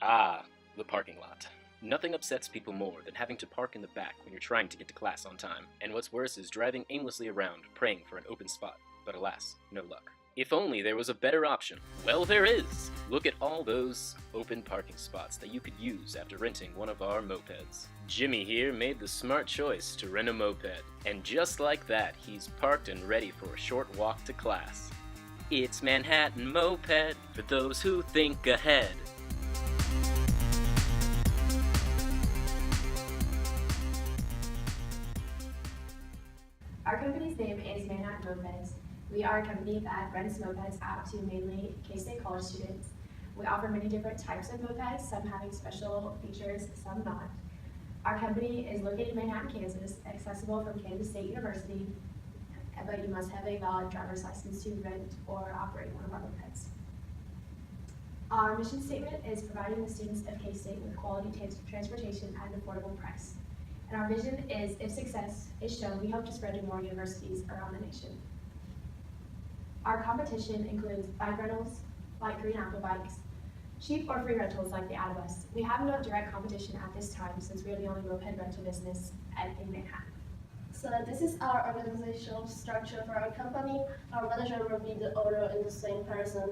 Ah, the parking lot. Nothing upsets people more than having to park in the back when you're trying to get to class on time. And what's worse is driving aimlessly around, praying for an open spot. But alas, no luck. If only there was a better option. Well, there is! Look at all those open parking spots that you could use after renting one of our mopeds. Jimmy here made the smart choice to rent a moped. And just like that, he's parked and ready for a short walk to class. It's Manhattan Moped for those who think ahead. Our company's name is Manhattan Mopeds. We are a company that rents mopeds out to mainly K-State college students. We offer many different types of mopeds, some having special features, some not. Our company is located in Manhattan, Kansas, accessible from Kansas State University, but you must have a valid driver's license to rent or operate one of our mopeds. Our mission statement is providing the students of K-State with quality transportation at an affordable price. And our vision is, if success is shown, we hope to spread to more universities around the nation. Our competition includes bike rentals, like Green Apple bikes, cheap or free rentals like the Adibus. We have no direct competition at this time since we are the only moped rental business in Manhattan. So this is our organizational structure for our company. Our manager will be the owner and the same person.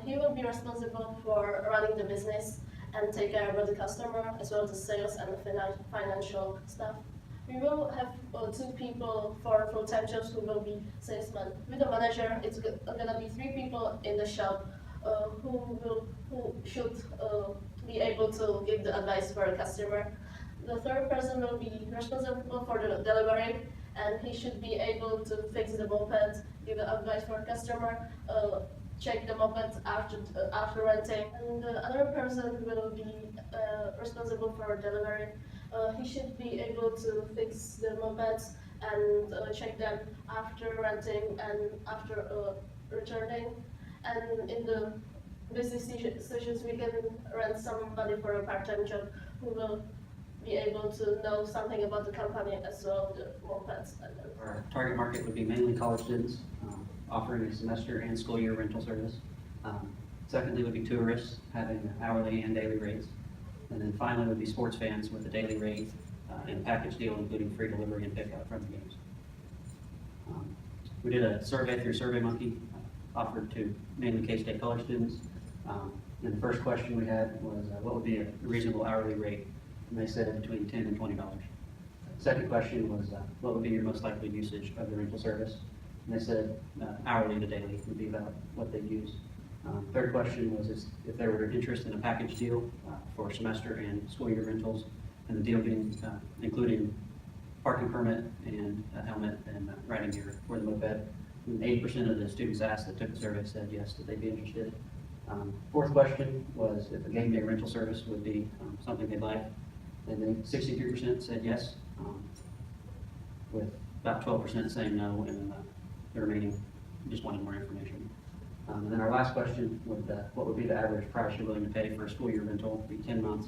He will be responsible for running the business and take care of the customer, as well as the sales and the financial stuff. We will have 2 people for full-time jobs who will be salesmen. With the manager, it's gonna be 3 people in the shop who should be able to give the advice for a customer. The 3rd person will be responsible for the delivery, and he should be able to fix the moped, give the advice for a customer, check the moped after renting. And the other person will be responsible for delivery. He should be able to fix the mopeds and check them after renting and after returning. And in the busy sessions, we can rent somebody for a part-time job who will be able to know something about the company as well as the mopeds. Our target market would be mainly college students, offering a semester and school year rental service. Secondly would be tourists, having hourly and daily rates. And then finally would be sports fans with a daily rate and a package deal including free delivery and pickup from the games. We did a survey through SurveyMonkey, offered to mainly K-State college students. And the first question we had was, what would be a reasonable hourly rate? And they said between $10 and $20. Second question was, what would be your most likely usage of the rental service? And they said hourly to daily would be about what they use. Third question was if there were interest in a package deal for semester and school year rentals, and the deal being including parking permit and a helmet and riding gear for the moped. And 80% of the students asked that took the survey said yes, that they'd be interested. Fourth question was if a game day rental service would be something they'd like. And then 63% said yes, with about 12% saying no, and the remaining just wanted more information. And then our last question would, what would be the average price you're willing to pay for a school year rental? It'd be 10 months,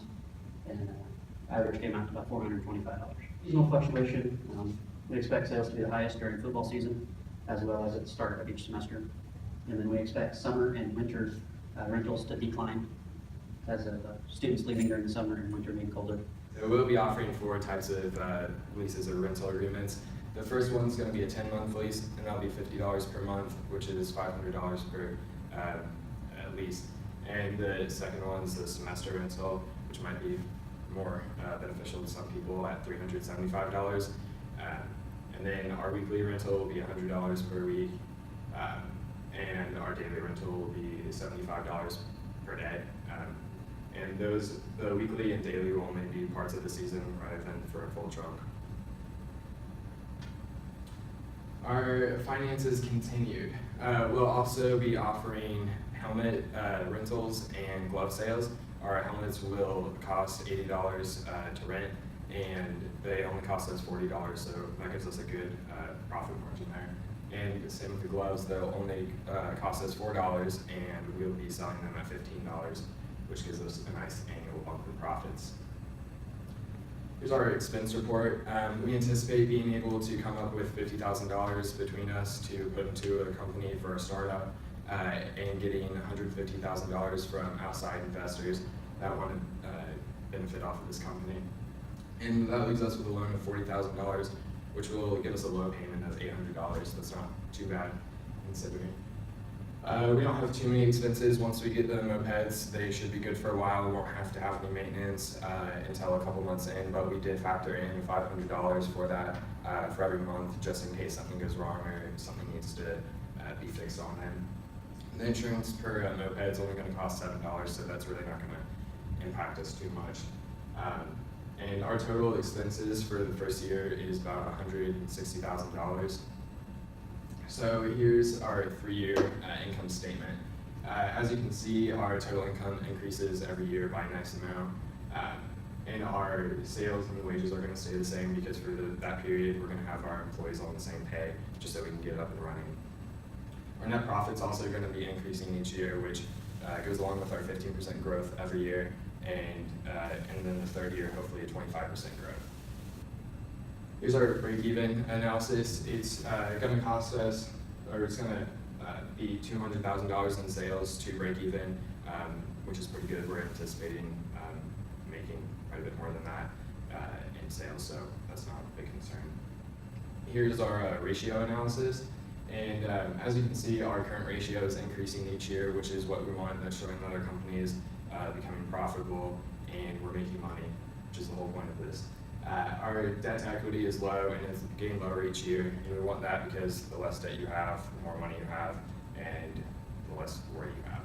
and average came out to about $425. Seasonal fluctuation, we expect sales to be the highest during football season, as well as at the start of each semester. And then we expect summer and winter rentals to decline as of students leaving during the summer and winter being colder. So we'll be offering 4 types of leases or rental agreements. The first one's going to be a 10-month lease, and that'll be $50 per month, which is $500 per lease. And the second one's the semester rental, which might be more beneficial to some people at $375. And then our weekly rental will be $100 per week, and our daily rental will be $75 per day. And the weekly and daily will only be parts of the season rather than for a full trunk. Our finances continued. We'll also be offering helmet rentals and glove sales. Our helmets will cost $80 to rent, and they only cost us $40, so that gives us a good profit margin there. And same with the gloves, they'll only cost us $4, and we'll be selling them at $15, which gives us a nice annual bump in profits. Here's our expense report. We anticipate being able to come up with $50,000 between us to put into a company for a startup and getting $150,000 from outside investors. that want to benefit off of this company. And that leaves us with a loan of $40,000, which will give us a low payment of $800. That's not too bad considering. We don't have too many expenses. Once we get the mopeds, they should be good for a while. We won't have to have any maintenance until a couple months in, but we did factor in $500 for that for every month, just in case something goes wrong or something needs to be fixed on them. The insurance per moped is only going to cost $7, so that's really not going to impact us too much. And our total expenses for the first year is about $160,000. So here's our 3-year income statement. As you can see, our total income increases every year by an X amount. And our sales and wages are going to stay the same because for that period, we're going to have our employees on the same pay, just so we can get it up and running. Our net profit's also going to be increasing each year, which goes along with our 15% growth every year, and then the third year, hopefully a 25% growth. Here's our break-even analysis. It's going to cost us, or it's going to be $200,000 in sales to break even, which is pretty good. We're anticipating making quite a bit more than that in sales, so that's not a big concern. Here's our ratio analysis. And as you can see, our current ratio is increasing each year, which is what we want. That's showing other companies becoming profitable and we're making money, which is the whole point of this. Our debt to equity is low and it's getting lower each year. And we want that because the less debt you have, the more money you have, and the less worry you have.